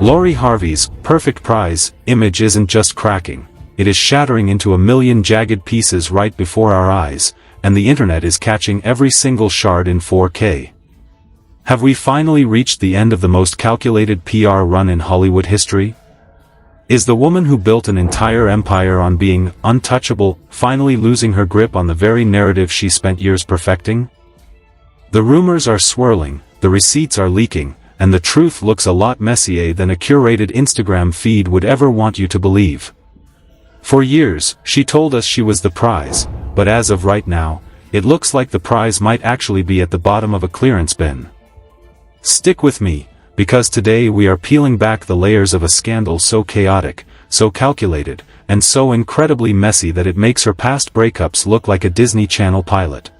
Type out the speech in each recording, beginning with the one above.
Lori Harvey's perfect prize image isn't just cracking, it is shattering into a million jagged pieces right before our eyes, and the internet is catching every single shard in 4K. Have we finally reached the end of the most calculated PR run in Hollywood history? Is the woman who built an entire empire on being untouchable finally losing her grip on the very narrative she spent years perfecting? The rumors are swirling, the receipts are leaking, and the truth looks a lot messier than a curated Instagram feed would ever want you to believe. For years, she told us she was the prize, but as of right now, it looks like the prize might actually be at the bottom of a clearance bin. Stick with me, because today we are peeling back the layers of a scandal so chaotic, so calculated, and so incredibly messy that it makes her past breakups look like a Disney Channel pilot.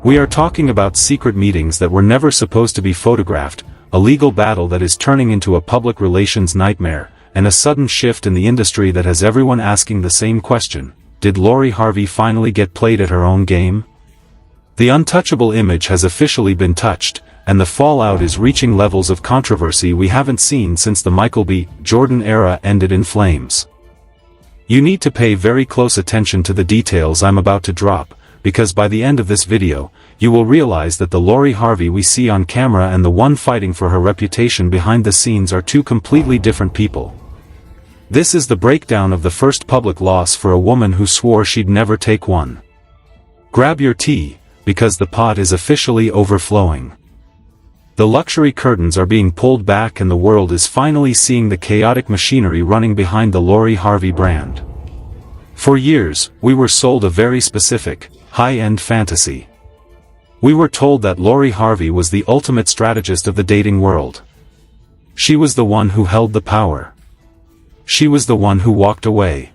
We are talking about secret meetings that were never supposed to be photographed, a legal battle that is turning into a public relations nightmare, and a sudden shift in the industry that has everyone asking the same question: did Lori Harvey finally get played at her own game? The untouchable image has officially been touched, and the fallout is reaching levels of controversy we haven't seen since the Michael B. Jordan era ended in flames. You need to pay very close attention to the details I'm about to drop, because by the end of this video, you will realize that the Lori Harvey we see on camera and the one fighting for her reputation behind the scenes are two completely different people. This is the breakdown of the first public loss for a woman who swore she'd never take one. Grab your tea, because the pot is officially overflowing. The luxury curtains are being pulled back and the world is finally seeing the chaotic machinery running behind the Lori Harvey brand. For years, we were sold a very specific, high-end fantasy. We were told that Lori Harvey was the ultimate strategist of the dating world. She was the one who held the power. She was the one who walked away.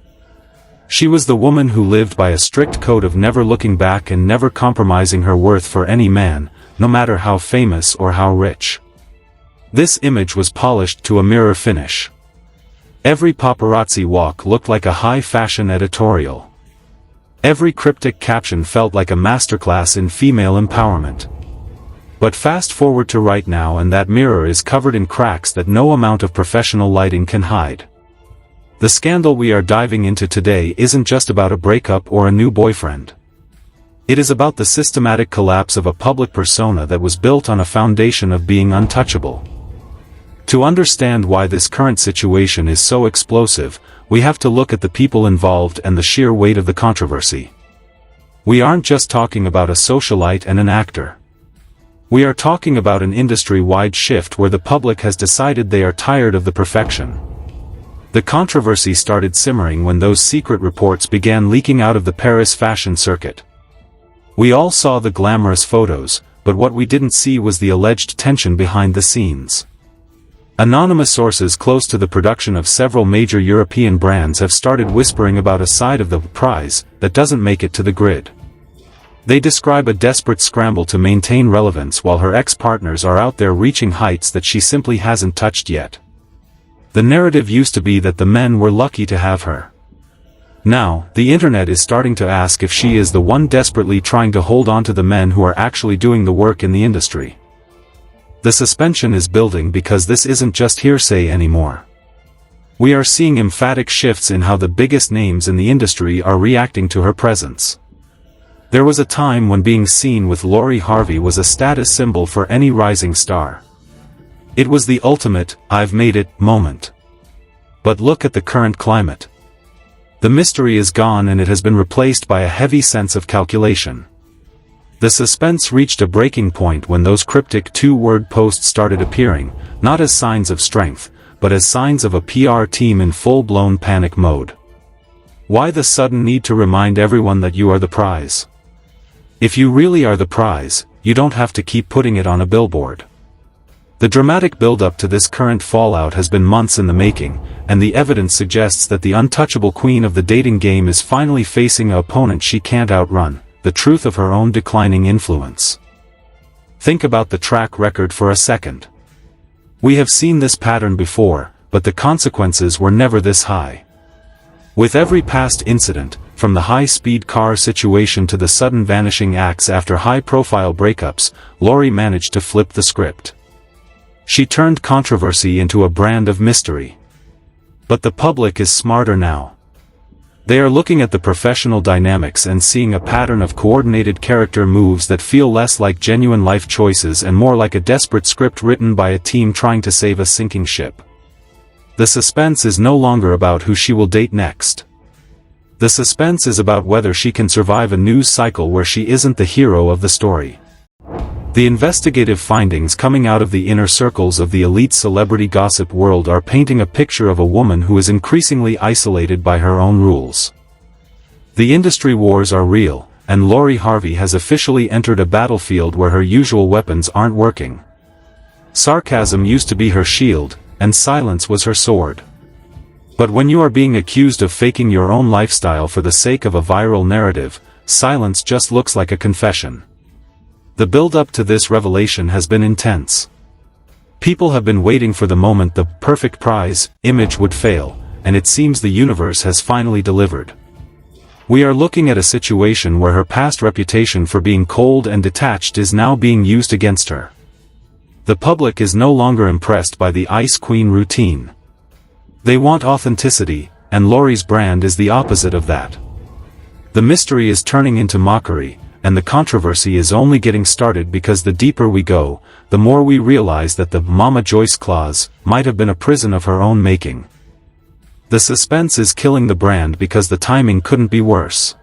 She was the woman who lived by a strict code of never looking back and never compromising her worth for any man, no matter how famous or how rich. This image was polished to a mirror finish. Every paparazzi walk looked like a high-fashion editorial. Every cryptic caption felt like a masterclass in female empowerment. But fast forward to right now and that mirror is covered in cracks that no amount of professional lighting can hide. The scandal we are diving into today isn't just about a breakup or a new boyfriend. It is about the systematic collapse of a public persona that was built on a foundation of being untouchable. To understand why this current situation is so explosive, we have to look at the people involved and the sheer weight of the controversy. We aren't just talking about a socialite and an actor. We are talking about an industry-wide shift where the public has decided they are tired of the perfection. The controversy started simmering when those secret reports began leaking out of the Paris fashion circuit. We all saw the glamorous photos, but what we didn't see was the alleged tension behind the scenes. Anonymous sources close to the production of several major European brands have started whispering about a side of the prize that doesn't make it to the grid. They describe a desperate scramble to maintain relevance while her ex-partners are out there reaching heights that she simply hasn't touched yet. The narrative used to be that the men were lucky to have her. Now, the internet is starting to ask if she is the one desperately trying to hold on to the men who are actually doing the work in the industry. The suspension is building because this isn't just hearsay anymore. We are seeing emphatic shifts in how the biggest names in the industry are reacting to her presence. There was a time when being seen with Lori Harvey was a status symbol for any rising star. It was the ultimate, "I've made it" moment. But look at the current climate. The mystery is gone and it has been replaced by a heavy sense of calculation. The suspense reached a breaking point when those cryptic two-word posts started appearing, not as signs of strength, but as signs of a PR team in full-blown panic mode. Why the sudden need to remind everyone that you are the prize? If you really are the prize, you don't have to keep putting it on a billboard. The dramatic build-up to this current fallout has been months in the making, and the evidence suggests that the untouchable queen of the dating game is finally facing an opponent she can't outrun: the truth of her own declining influence. Think about the track record for a second. We have seen this pattern before, but the consequences were never this high. With every past incident, from the high-speed car situation to the sudden vanishing acts after high-profile breakups, Lori managed to flip the script. She turned controversy into a brand of mystery. But the public is smarter now. They are looking at the professional dynamics and seeing a pattern of coordinated character moves that feel less like genuine life choices and more like a desperate script written by a team trying to save a sinking ship. The suspense is no longer about who she will date next. The suspense is about whether she can survive a news cycle where she isn't the hero of the story. The investigative findings coming out of the inner circles of the elite celebrity gossip world are painting a picture of a woman who is increasingly isolated by her own rules. The industry wars are real, and Lori Harvey has officially entered a battlefield where her usual weapons aren't working. Sarcasm used to be her shield, and silence was her sword. But when you are being accused of faking your own lifestyle for the sake of a viral narrative, silence just looks like a confession. The build-up to this revelation has been intense. People have been waiting for the moment the perfect prize image would fail, and it seems the universe has finally delivered. We are looking at a situation where her past reputation for being cold and detached is now being used against her. The public is no longer impressed by the Ice Queen routine. They want authenticity, and Lori's brand is the opposite of that. The mystery is turning into mockery, and the controversy is only getting started because the deeper we go, the more we realize that the Mama Joyce clause might have been a prison of her own making. The suspense is killing the brand because the timing couldn't be worse.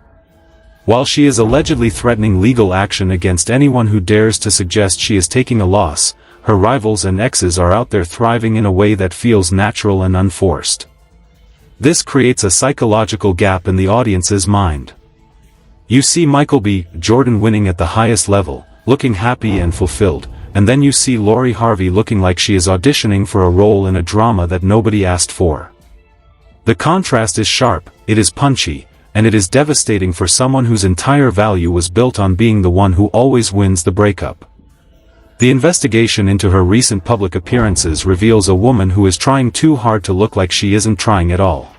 While she is allegedly threatening legal action against anyone who dares to suggest she is taking a loss, her rivals and exes are out there thriving in a way that feels natural and unforced. This creates a psychological gap in the audience's mind. You see Michael B. Jordan winning at the highest level, looking happy and fulfilled, and then you see Lori Harvey looking like she is auditioning for a role in a drama that nobody asked for. The contrast is sharp, it is punchy, and it is devastating for someone whose entire value was built on being the one who always wins the breakup. The investigation into her recent public appearances reveals a woman who is trying too hard to look like she isn't trying at all.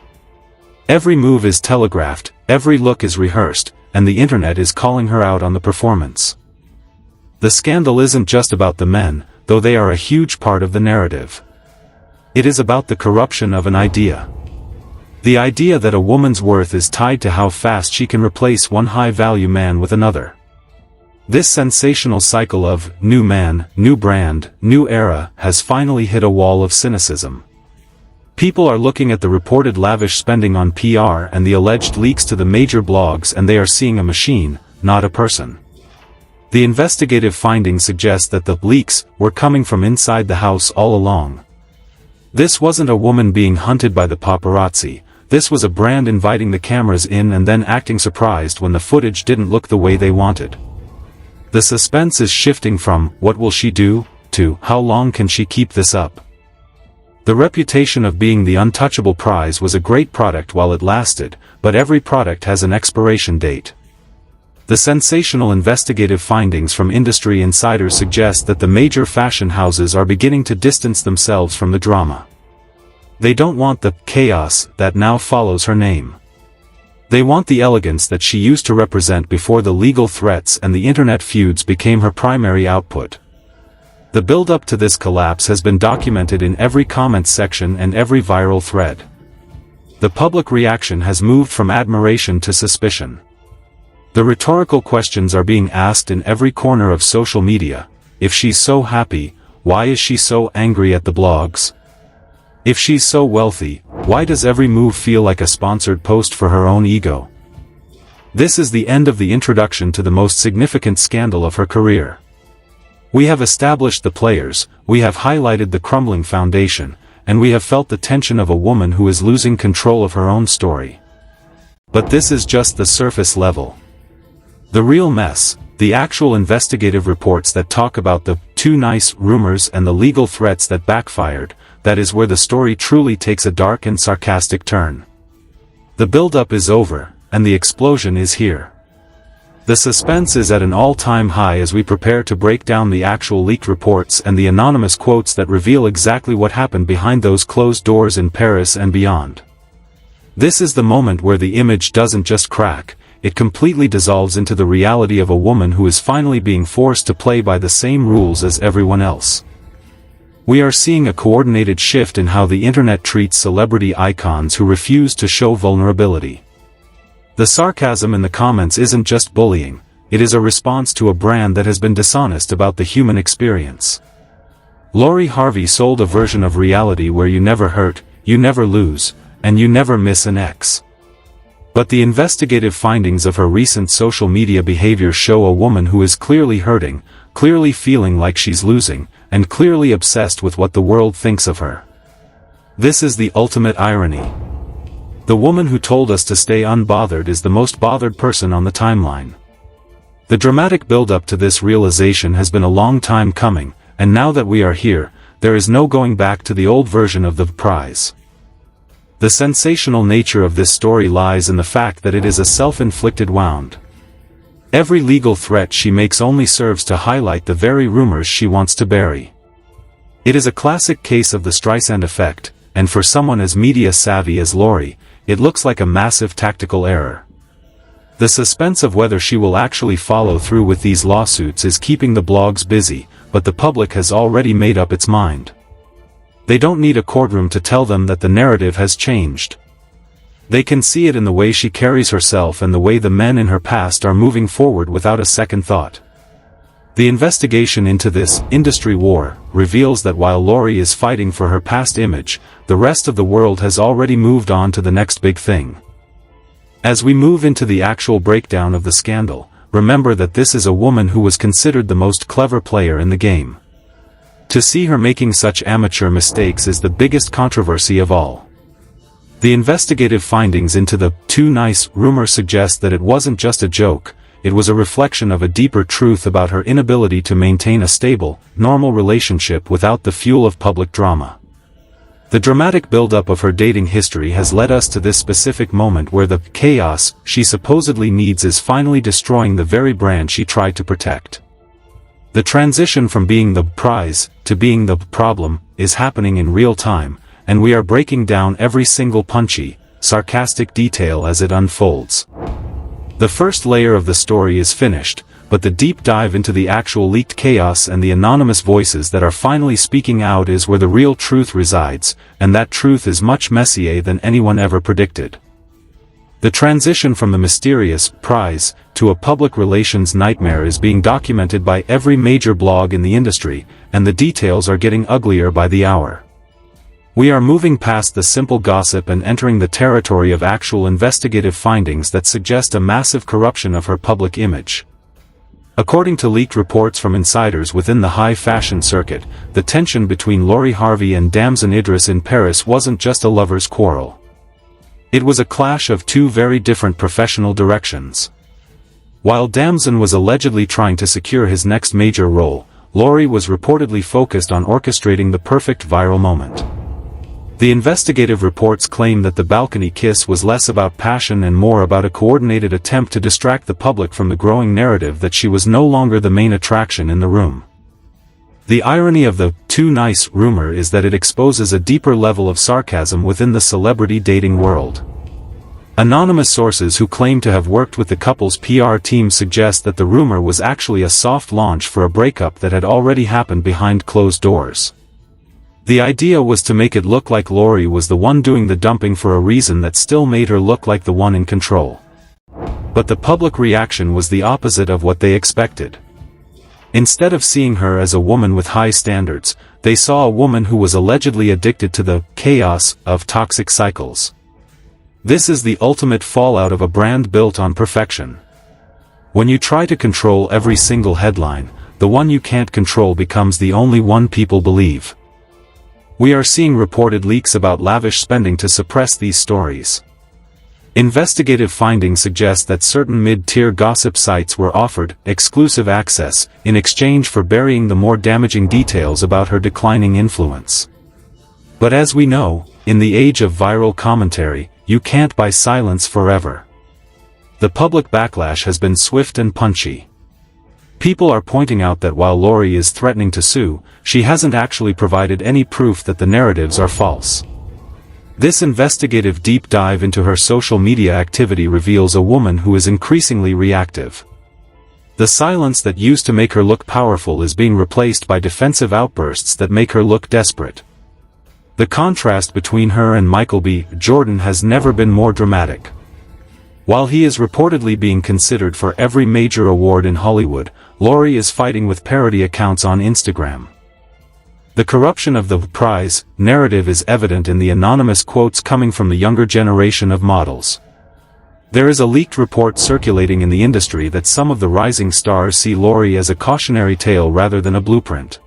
Every move is telegraphed, every look is rehearsed, and the internet is calling her out on the performance. The scandal isn't just about the men, though they are a huge part of the narrative. It is about the corruption of an idea. The idea that a woman's worth is tied to how fast she can replace one high-value man with another. This sensational cycle of new man, new brand, new era has finally hit a wall of cynicism. People are looking at the reported lavish spending on PR and the alleged leaks to the major blogs, and they are seeing a machine, not a person. The investigative findings suggest that the leaks were coming from inside the house all along. This wasn't a woman being hunted by the paparazzi, this was a brand inviting the cameras in and then acting surprised when the footage didn't look the way they wanted. The suspense is shifting from, what will she do, to, how long can she keep this up? The reputation of being the untouchable prize was a great product while it lasted, but every product has an expiration date. The sensational investigative findings from industry insiders suggest that the major fashion houses are beginning to distance themselves from the drama. They don't want the chaos that now follows her name. They want the elegance that she used to represent before the legal threats and the internet feuds became her primary output. The build-up to this collapse has been documented in every comment section and every viral thread. The public reaction has moved from admiration to suspicion. The rhetorical questions are being asked in every corner of social media. If she's so happy, why is she so angry at the blogs? If she's so wealthy, why does every move feel like a sponsored post for her own ego? This is the end of the introduction to the most significant scandal of her career. We have established the players, we have highlighted the crumbling foundation, and we have felt the tension of a woman who is losing control of her own story. But this is just the surface level. The real mess, the actual investigative reports that talk about the too nice rumors and the legal threats that backfired, that is where the story truly takes a dark and sarcastic turn. The build-up is over, and the explosion is here. The suspense is at an all-time high as we prepare to break down the actual leaked reports and the anonymous quotes that reveal exactly what happened behind those closed doors in Paris and beyond. This is the moment where the image doesn't just crack, it completely dissolves into the reality of a woman who is finally being forced to play by the same rules as everyone else. We are seeing a coordinated shift in how the internet treats celebrity icons who refuse to show vulnerability. The sarcasm in the comments isn't just bullying, it is a response to a brand that has been dishonest about the human experience. Harvey sold a version of reality where you never hurt, you never lose, and you never miss an ex. But the investigative findings of her recent social media behavior show a woman who is clearly hurting, clearly feeling like she's losing, and clearly obsessed with what the world thinks of her. This is the ultimate irony. The woman who told us to stay unbothered is the most bothered person on the timeline. The dramatic build-up to this realization has been a long time coming, and now that we are here, there is no going back to the old version of the prize. The sensational nature of this story lies in the fact that it is a self-inflicted wound. Every legal threat she makes only serves to highlight the very rumors she wants to bury. It is a classic case of the Streisand effect, and for someone as media-savvy as Lori, it looks like a massive tactical error. The suspense of whether she will actually follow through with these lawsuits is keeping the blogs busy, but the public has already made up its mind. They don't need a courtroom to tell them that the narrative has changed. They can see it in the way she carries herself and the way the men in her past are moving forward without a second thought. The investigation into this industry war reveals that while Lori is fighting for her past image, the rest of the world has already moved on to the next big thing. As we move into the actual breakdown of the scandal, remember that this is a woman who was considered the most clever player in the game. To see her making such amateur mistakes is the biggest controversy of all. The investigative findings into the "too nice" rumor suggest that it wasn't just a joke, it was a reflection of a deeper truth about her inability to maintain a stable, normal relationship without the fuel of public drama. The dramatic buildup of her dating history has led us to this specific moment where the chaos she supposedly needs is finally destroying the very brand she tried to protect. The transition from being the prize to being the problem is happening in real time, and we are breaking down every single punchy, sarcastic detail as it unfolds. The first layer of the story is finished, but the deep dive into the actual leaked chaos and the anonymous voices that are finally speaking out is where the real truth resides, and that truth is much messier than anyone ever predicted. The transition from the mysterious prize to a public relations nightmare is being documented by every major blog in the industry, and the details are getting uglier by the hour. We are moving past the simple gossip and entering the territory of actual investigative findings that suggest a massive corruption of her public image. According to leaked reports from insiders within the high fashion circuit, the tension between Harvey and Damson Idris in Paris wasn't just a lover's quarrel. It was a clash of two very different professional directions. While Damson was allegedly trying to secure his next major role, Lori was reportedly focused on orchestrating the perfect viral moment. The investigative reports claim that the balcony kiss was less about passion and more about a coordinated attempt to distract the public from the growing narrative that she was no longer the main attraction in the room. The irony of the "too nice" rumor is that it exposes a deeper level of sarcasm within the celebrity dating world. Anonymous sources who claim to have worked with the couple's PR team suggest that the rumor was actually a soft launch for a breakup that had already happened behind closed doors. The idea was to make it look like Lori was the one doing the dumping for a reason that still made her look like the one in control. But the public reaction was the opposite of what they expected. Instead of seeing her as a woman with high standards, they saw a woman who was allegedly addicted to the chaos of toxic cycles. This is the ultimate fallout of a brand built on perfection. When you try to control every single headline, the one you can't control becomes the only one people believe. We are seeing reported leaks about lavish spending to suppress these stories. Investigative findings suggest that certain mid-tier gossip sites were offered exclusive access in exchange for burying the more damaging details about her declining influence. But as we know, in the age of viral commentary, you can't buy silence forever. The public backlash has been swift and punchy. People are pointing out that while Lori is threatening to sue, she hasn't actually provided any proof that the narratives are false. This investigative deep dive into her social media activity reveals a woman who is increasingly reactive. The silence that used to make her look powerful is being replaced by defensive outbursts that make her look desperate. The contrast between her and Michael B. Jordan has never been more dramatic. While he is reportedly being considered for every major award in Hollywood, Lori is fighting with parody accounts on Instagram. The corruption of the prize narrative is evident in the anonymous quotes coming from the younger generation of models. There is a leaked report circulating in the industry that some of the rising stars see Lori as a cautionary tale rather than a blueprint.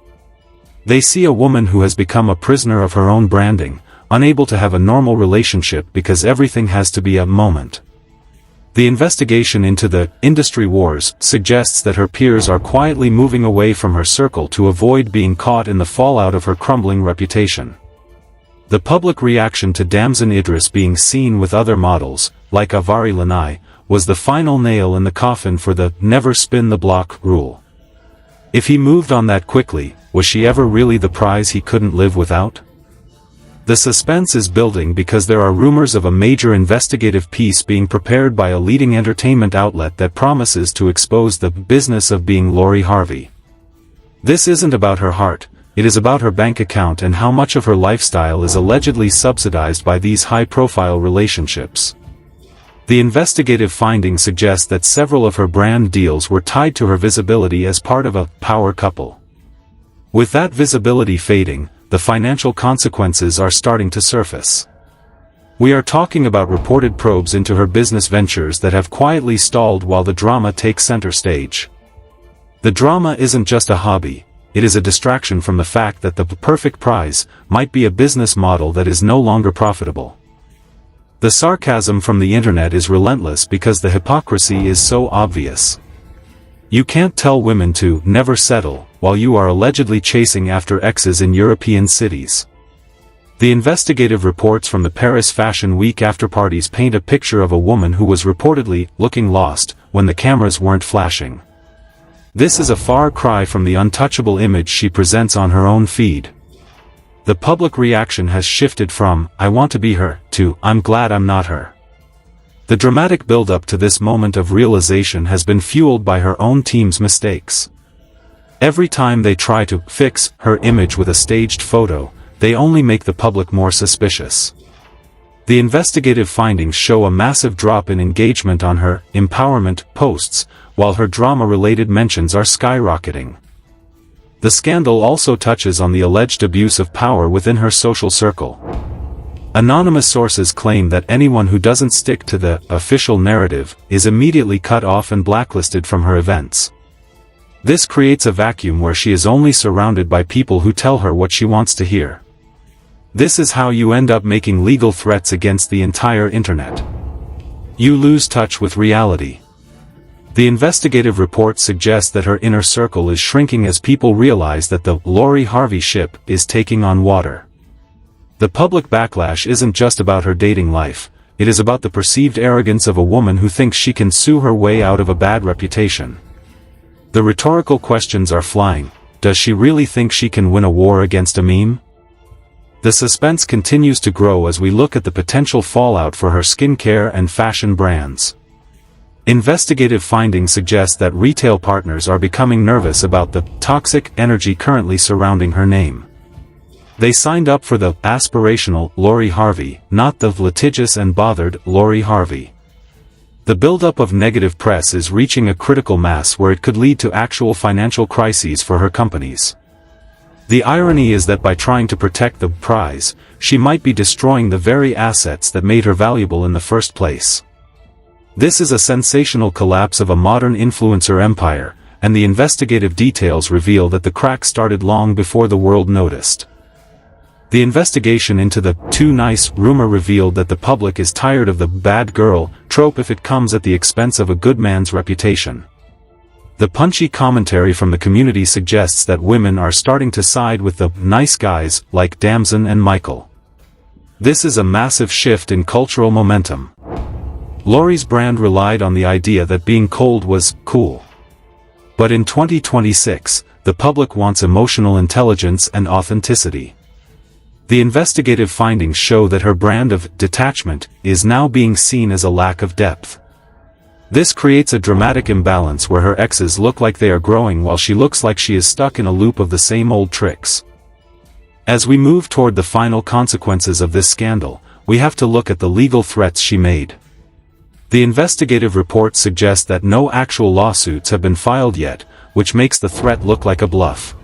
They see a woman who has become a prisoner of her own branding, unable to have a normal relationship because everything has to be a moment. The investigation into the industry wars suggests that her peers are quietly moving away from her circle to avoid being caught in the fallout of her crumbling reputation. The public reaction to Damson Idris being seen with other models, like Avari Lanai, was the final nail in the coffin for the "never spin the block" rule. If he moved on that quickly, was she ever really the prize he couldn't live without? The suspense is building because there are rumors of a major investigative piece being prepared by a leading entertainment outlet that promises to expose the business of being Lori Harvey. This isn't about her heart, it is about her bank account and how much of her lifestyle is allegedly subsidized by these high-profile relationships. The investigative findings suggest that several of her brand deals were tied to her visibility as part of a power couple. With that visibility fading, the financial consequences are starting to surface. We are talking about reported probes into her business ventures that have quietly stalled while the drama takes center stage. The drama isn't just a hobby, it is a distraction from the fact that the perfect prize might be a business model that is no longer profitable. The sarcasm from the internet is relentless because the hypocrisy is so obvious. You can't tell women to never settle, while you are allegedly chasing after exes in European cities. The investigative reports from the Paris Fashion Week afterparties paint a picture of a woman who was reportedly looking lost when the cameras weren't flashing. This is a far cry from the untouchable image she presents on her own feed. The public reaction has shifted from "I want to be her" to "I'm glad I'm not her." The dramatic build-up to this moment of realization has been fueled by her own team's mistakes. Every time they try to fix her image with a staged photo, they only make the public more suspicious. The investigative findings show a massive drop in engagement on her empowerment posts, while her drama-related mentions are skyrocketing. The scandal also touches on the alleged abuse of power within her social circle. Anonymous sources claim that anyone who doesn't stick to the official narrative is immediately cut off and blacklisted from her events. This creates a vacuum where she is only surrounded by people who tell her what she wants to hear. This is how you end up making legal threats against the entire internet. You lose touch with reality. The investigative report suggests that her inner circle is shrinking as people realize that the Lori Harvey ship is taking on water. The public backlash isn't just about her dating life, it is about the perceived arrogance of a woman who thinks she can sue her way out of a bad reputation. The rhetorical questions are flying. Does she really think she can win a war against a meme? The suspense continues to grow as we look at the potential fallout for her skincare and fashion brands. Investigative findings suggest that retail partners are becoming nervous about the toxic energy currently surrounding her name. They signed up for the aspirational Lori Harvey, not the litigious and bothered Lori Harvey. The buildup of negative press is reaching a critical mass where it could lead to actual financial crises for her companies. The irony is that by trying to protect the prize, she might be destroying the very assets that made her valuable in the first place. This is a sensational collapse of a modern influencer empire, and the investigative details reveal that the crack started long before the world noticed. The investigation into the "too nice" rumor revealed that the public is tired of the "bad girl" trope if it comes at the expense of a good man's reputation. The punchy commentary from the community suggests that women are starting to side with the nice guys like Damson and Michael. This is a massive shift in cultural momentum. Lori's brand relied on the idea that being cold was cool. But in 2026, the public wants emotional intelligence and authenticity. The investigative findings show that her brand of detachment is now being seen as a lack of depth. This creates a dramatic imbalance where her exes look like they are growing while she looks like she is stuck in a loop of the same old tricks. As we move toward the final consequences of this scandal, we have to look at the legal threats she made. The investigative report suggests that no actual lawsuits have been filed yet, which makes the threat look like a bluff.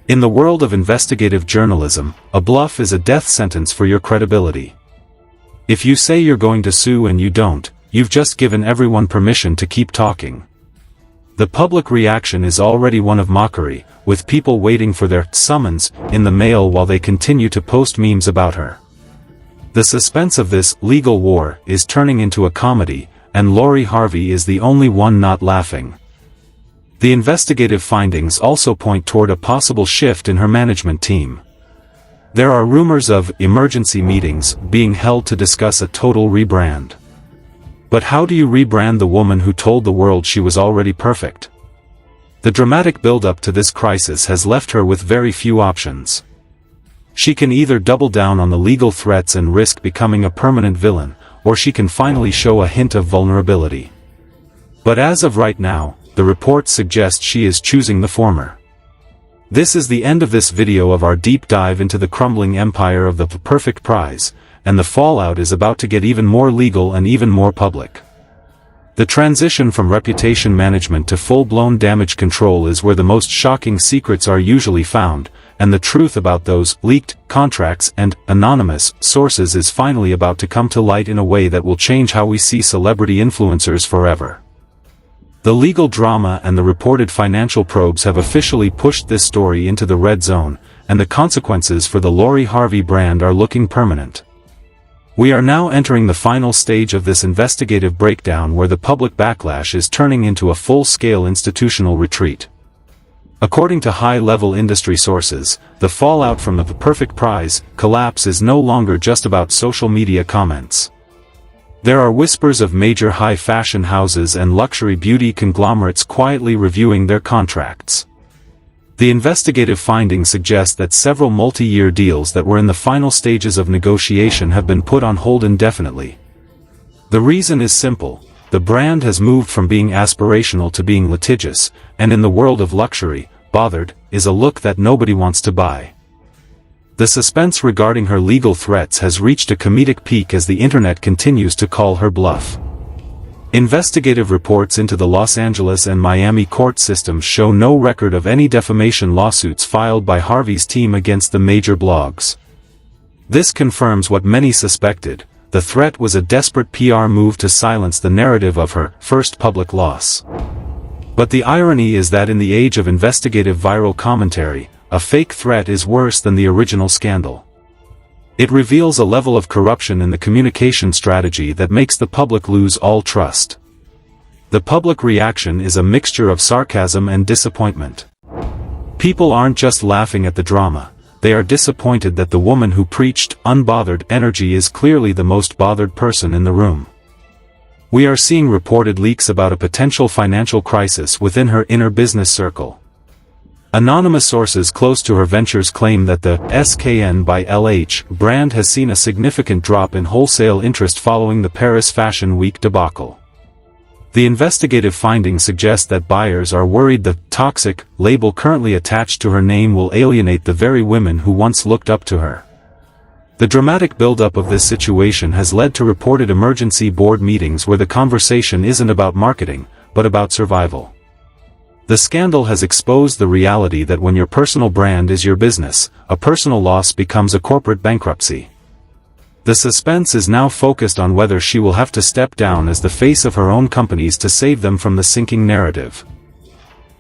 In the world of investigative journalism, a bluff is a death sentence for your credibility. If you say you're going to sue and you don't, you've just given everyone permission to keep talking. The public reaction is already one of mockery, with people waiting for their summons in the mail while they continue to post memes about her. The suspense of this legal war is turning into a comedy, and Lori Harvey is the only one not laughing. The investigative findings also point toward a possible shift in her management team. There are rumors of emergency meetings being held to discuss a total rebrand. But how do you rebrand the woman who told the world she was already perfect? The dramatic build-up to this crisis has left her with very few options. She can either double down on the legal threats and risk becoming a permanent villain, or she can finally show a hint of vulnerability. But as of right now, the report suggests she is choosing the former. This is the end of this video of our deep dive into the crumbling empire of the perfect prize, and the fallout is about to get even more legal and even more public. The transition from reputation management to full-blown damage control is where the most shocking secrets are usually found, and the truth about those leaked contracts and anonymous sources is finally about to come to light in a way that will change how we see celebrity influencers forever. The legal drama and the reported financial probes have officially pushed this story into the red zone, and the consequences for the Lori Harvey brand are looking permanent. We are now entering the final stage of this investigative breakdown where the public backlash is turning into a full-scale institutional retreat. According to high-level industry sources, the fallout from the perfect prize collapse is no longer just about social media comments. There are whispers of major high-fashion houses and luxury beauty conglomerates quietly reviewing their contracts. The investigative findings suggest that several multi-year deals that were in the final stages of negotiation have been put on hold indefinitely. The reason is simple: the brand has moved from being aspirational to being litigious, and in the world of luxury, bothered is a look that nobody wants to buy. The suspense regarding her legal threats has reached a comedic peak as the internet continues to call her bluff. Investigative reports into the Los Angeles and Miami court systems show no record of any defamation lawsuits filed by Harvey's team against the major blogs. This confirms what many suspected: the threat was a desperate PR move to silence the narrative of her first public loss. But the irony is that in the age of investigative viral commentary, a fake threat is worse than the original scandal. It reveals a level of corruption in the communication strategy that makes the public lose all trust. The public reaction is a mixture of sarcasm and disappointment. People aren't just laughing at the drama, they are disappointed that the woman who preached unbothered energy is clearly the most bothered person in the room. We are seeing reported leaks about a potential financial crisis within her inner business circle. Anonymous sources close to her ventures claim that the SKN by LH brand has seen a significant drop in wholesale interest following the Paris Fashion Week debacle. The investigative findings suggest that buyers are worried the toxic label currently attached to her name will alienate the very women who once looked up to her. The dramatic buildup of this situation has led to reported emergency board meetings where the conversation isn't about marketing, but about survival. The scandal has exposed the reality that when your personal brand is your business, a personal loss becomes a corporate bankruptcy. The suspense is now focused on whether she will have to step down as the face of her own companies to save them from the sinking narrative.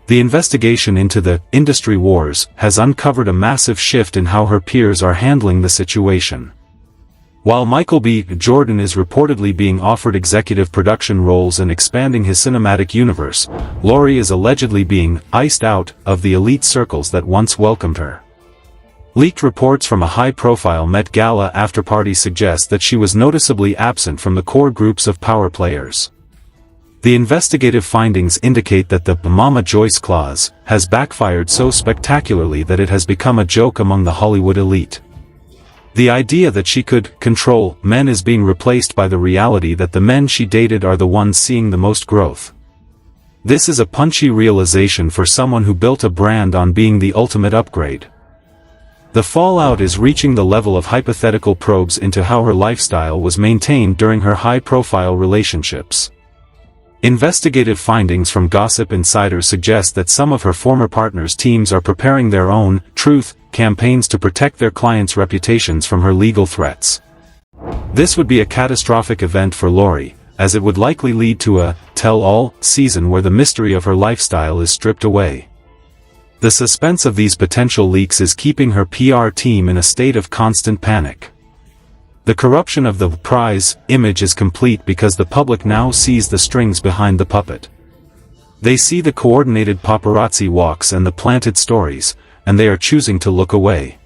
The investigation into the industry wars has uncovered a massive shift in how her peers are handling the situation. While Michael B. Jordan is reportedly being offered executive production roles and expanding his cinematic universe, Lori is allegedly being iced out of the elite circles that once welcomed her. Leaked reports from a high-profile Met Gala after-party suggest that she was noticeably absent from the core groups of power players. The investigative findings indicate that the Mama Joyce clause has backfired so spectacularly that it has become a joke among the Hollywood elite. The idea that she could control men is being replaced by the reality that the men she dated are the ones seeing the most growth. This is a punchy realization for someone who built a brand on being the ultimate upgrade. The fallout is reaching the level of hypothetical probes into how her lifestyle was maintained during her high-profile relationships. Investigative findings from Gossip Insider suggest that some of her former partners' teams are preparing their own truth campaigns to protect their clients' reputations from her legal threats. This would be a catastrophic event for Lori, as it would likely lead to a tell-all season where the mystery of her lifestyle is stripped away. The suspense of these potential leaks is keeping her PR team in a state of constant panic. The corruption of the prize image is complete because the public now sees the strings behind the puppet. They see the coordinated paparazzi walks and the planted stories, and they are choosing to look away.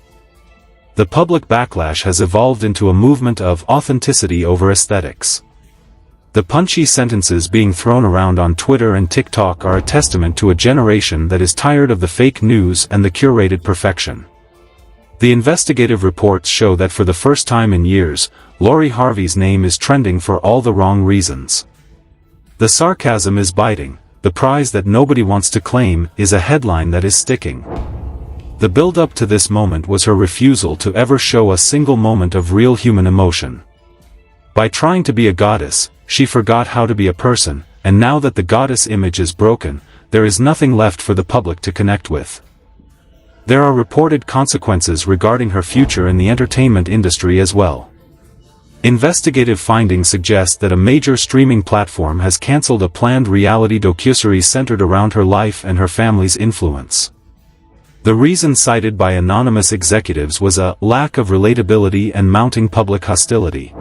The public backlash has evolved into a movement of authenticity over aesthetics. The punchy sentences being thrown around on Twitter and TikTok are a testament to a generation that is tired of the fake news and the curated perfection. The investigative reports show that for the first time in years, Lori Harvey's name is trending for all the wrong reasons. The sarcasm is biting. The prize that nobody wants to claim is a headline that is sticking. The build-up to this moment was her refusal to ever show a single moment of real human emotion. By trying to be a goddess, she forgot how to be a person, and now that the goddess image is broken, there is nothing left for the public to connect with. There are reported consequences regarding her future in the entertainment industry as well. Investigative findings suggest that a major streaming platform has cancelled a planned reality docuseries centered around her life and her family's influence. The reason cited by anonymous executives was a lack of relatability and mounting public hostility.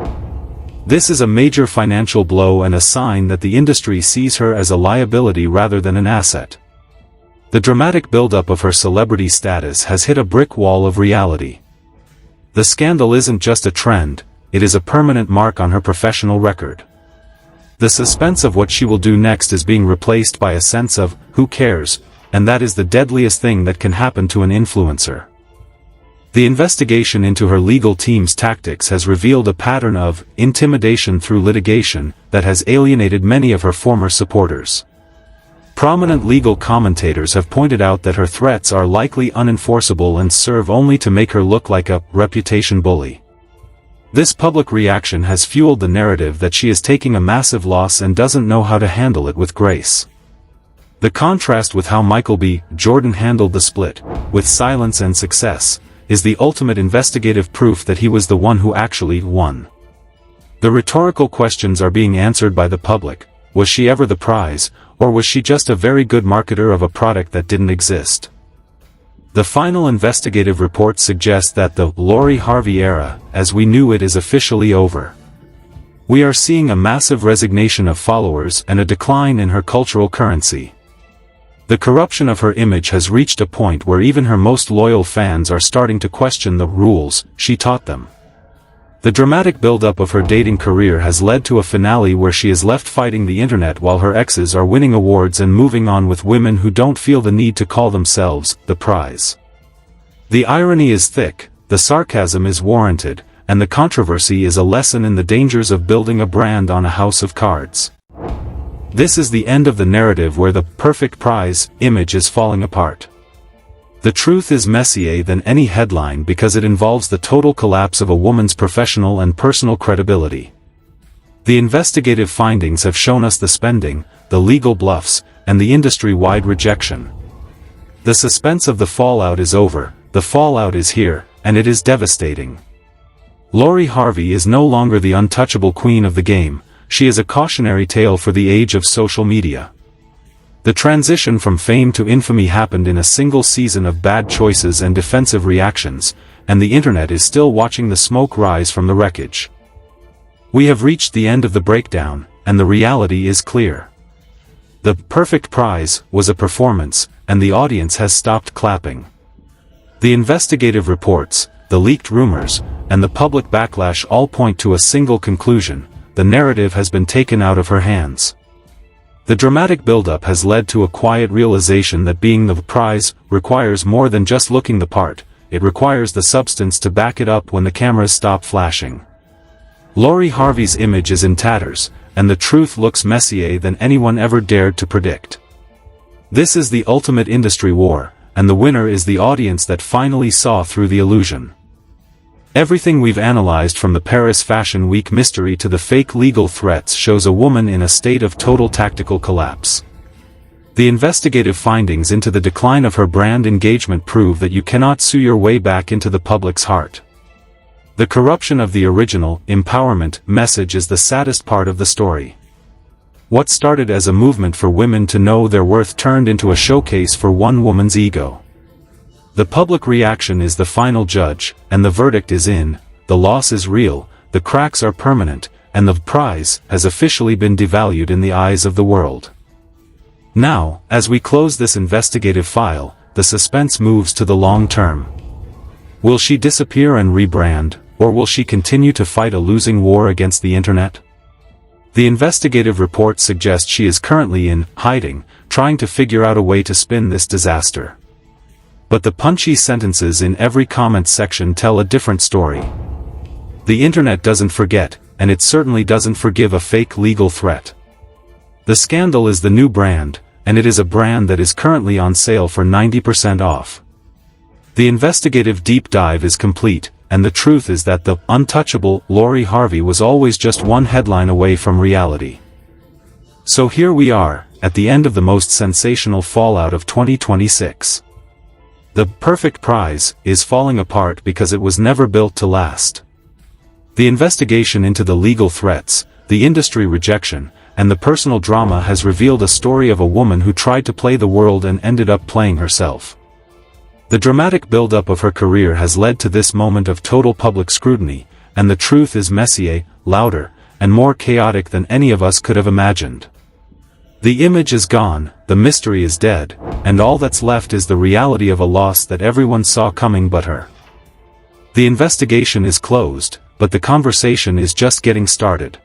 This is a major financial blow and a sign that the industry sees her as a liability rather than an asset. The dramatic buildup of her celebrity status has hit a brick wall of reality. The scandal isn't just a trend, it is a permanent mark on her professional record. The suspense of what she will do next is being replaced by a sense of, who cares, and that is the deadliest thing that can happen to an influencer. The investigation into her legal team's tactics has revealed a pattern of intimidation through litigation that has alienated many of her former supporters. Prominent legal commentators have pointed out that her threats are likely unenforceable and serve only to make her look like a reputation bully. This public reaction has fueled the narrative that she is taking a massive loss and doesn't know how to handle it with grace. The contrast with how Michael B. Jordan handled the split, with silence and success, is the ultimate investigative proof that he was the one who actually won. The rhetorical questions are being answered by the public. Was she ever the prize, or was she just a very good marketer of a product that didn't exist? The final investigative report suggests that the Lori Harvey era, as we knew it, is officially over. We are seeing a massive resignation of followers and a decline in her cultural currency. The corruption of her image has reached a point where even her most loyal fans are starting to question the rules she taught them. The dramatic buildup of her dating career has led to a finale where she is left fighting the internet while her exes are winning awards and moving on with women who don't feel the need to call themselves the prize. The irony is thick, the sarcasm is warranted, and the controversy is a lesson in the dangers of building a brand on a house of cards. This is the end of the narrative where the perfect prize image is falling apart. The truth is messier than any headline because it involves the total collapse of a woman's professional and personal credibility. The investigative findings have shown us the spending, the legal bluffs, and the industry-wide rejection. The suspense of the fallout is over, the fallout is here, and it is devastating. Lori Harvey is no longer the untouchable queen of the game. She is a cautionary tale for the age of social media. The transition from fame to infamy happened in a single season of bad choices and defensive reactions, and the internet is still watching the smoke rise from the wreckage. We have reached the end of the breakdown, and the reality is clear. The perfect prize was a performance, and the audience has stopped clapping. The investigative reports, the leaked rumors, and the public backlash all point to a single conclusion: the narrative has been taken out of her hands. The dramatic buildup has led to a quiet realization that being the prize requires more than just looking the part. it requires the substance to back it up when the cameras stop flashing. Lori Harvey's image is in tatters, and the truth looks messier than anyone ever dared to predict. This is the ultimate industry war, and the winner is the audience that finally saw through the illusion. Everything we've analyzed, from the Paris Fashion Week mystery to the fake legal threats, shows a woman in a state of total tactical collapse. The investigative findings into the decline of her brand engagement prove that you cannot sue your way back into the public's heart. The corruption of the original empowerment message is the saddest part of the story. What started as a movement for women to know their worth turned into a showcase for one woman's ego. The public reaction is the final judge, and the verdict is in: the loss is real, the cracks are permanent, and the prize has officially been devalued in the eyes of the world. Now, as we close this investigative file, the suspense moves to the long term. Will she disappear and rebrand, or will she continue to fight a losing war against the internet? The investigative report suggests she is currently in hiding, trying to figure out a way to spin this disaster. But the punchy sentences in every comment section tell a different story. The internet doesn't forget, and it certainly doesn't forgive a fake legal threat. The scandal is the new brand, and it is a brand that is currently on sale for 90% off. The investigative deep dive is complete, and the truth is that the untouchable Lori Harvey was always just one headline away from reality. So here we are, at the end of the most sensational fallout of 2026. The perfect prize is falling apart because it was never built to last. The investigation into the legal threats, the industry rejection, and the personal drama has revealed a story of a woman who tried to play the world and ended up playing herself. The dramatic build-up of her career has led to this moment of total public scrutiny, and the truth is messier, louder, and more chaotic than any of us could have imagined. The image is gone, the mystery is dead, and all that's left is the reality of a loss that everyone saw coming but her. The investigation is closed, but the conversation is just getting started.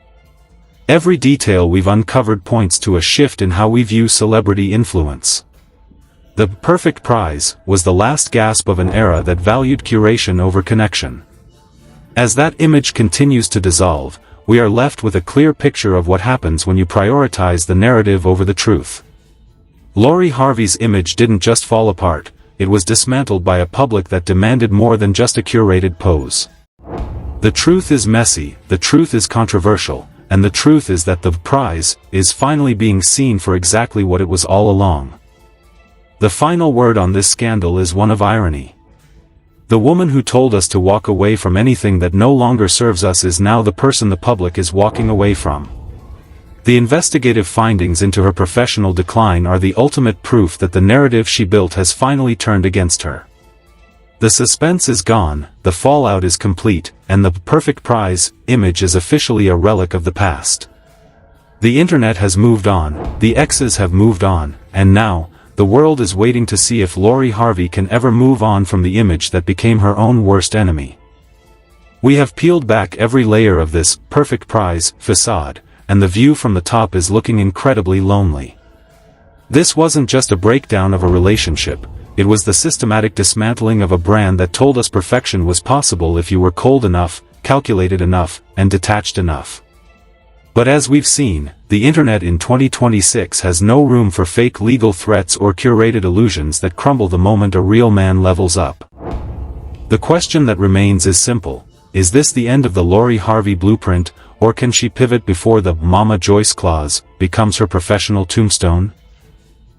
Every detail we've uncovered points to a shift in how we view celebrity influence. The perfect prize was the last gasp of an era that valued curation over connection. As that image continues to dissolve, we are left with a clear picture of what happens when you prioritize the narrative over the truth. Lori Harvey's image didn't just fall apart, it was dismantled by a public that demanded more than just a curated pose. The truth is messy, the truth is controversial, and the truth is that the prize is finally being seen for exactly what it was all along. The final word on this scandal is one of irony. The woman who told us to walk away from anything that no longer serves us is now the person the public is walking away from. The investigative findings into her professional decline are the ultimate proof that the narrative she built has finally turned against her. The suspense is gone, the fallout is complete, and the perfect prize image is officially a relic of the past. The internet has moved on, the exes have moved on, and now, the world is waiting to see if Lori Harvey can ever move on from the image that became her own worst enemy. We have peeled back every layer of this perfect prize facade, and the view from the top is looking incredibly lonely. This wasn't just a breakdown of a relationship, it was the systematic dismantling of a brand that told us perfection was possible if you were cold enough, calculated enough, and detached enough. But as we've seen, the internet in 2026 has no room for fake legal threats or curated illusions that crumble the moment a real man levels up. The question that remains is simple: is this the end of the Lori Harvey blueprint, or can she pivot before the Mama Joyce clause becomes her professional tombstone?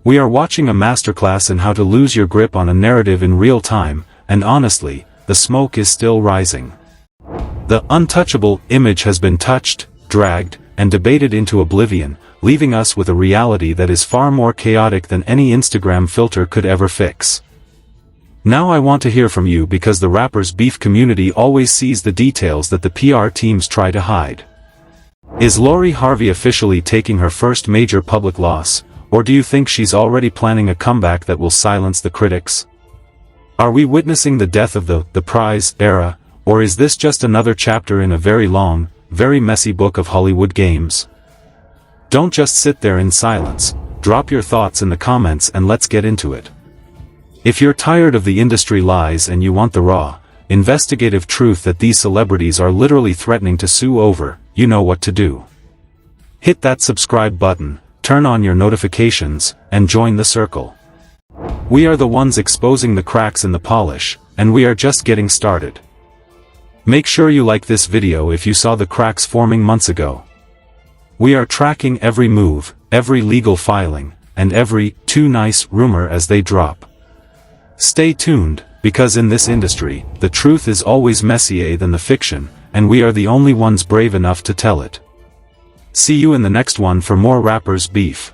We are watching a masterclass in how to lose your grip on a narrative in real time, and honestly, the smoke is still rising. The untouchable image has been touched, dragged, and debated into oblivion, leaving us with a reality that is far more chaotic than any Instagram filter could ever fix. Now I want to hear from you, because the rapper's beef community always sees the details that the PR teams try to hide. Is Lori Harvey officially taking her first major public loss, or do you think she's already planning a comeback that will silence the critics? Are we witnessing the death of the prize era, or is this just another chapter in a very long, very messy book of Hollywood games? Don't just sit there in silence, drop your thoughts in the comments and let's get into it. If you're tired of the industry lies and you want the raw, investigative truth that these celebrities are literally threatening to sue over, you know what to do. Hit that subscribe button, turn on your notifications, and join the circle. We are the ones exposing the cracks in the polish, and we are just getting started. Make sure you like this video if you saw the cracks forming months ago. We are tracking every move, every legal filing, and every too nice rumor as they drop. Stay tuned, because in this industry, the truth is always messier than the fiction, and we are the only ones brave enough to tell it. See you in the next one for more rappers beef.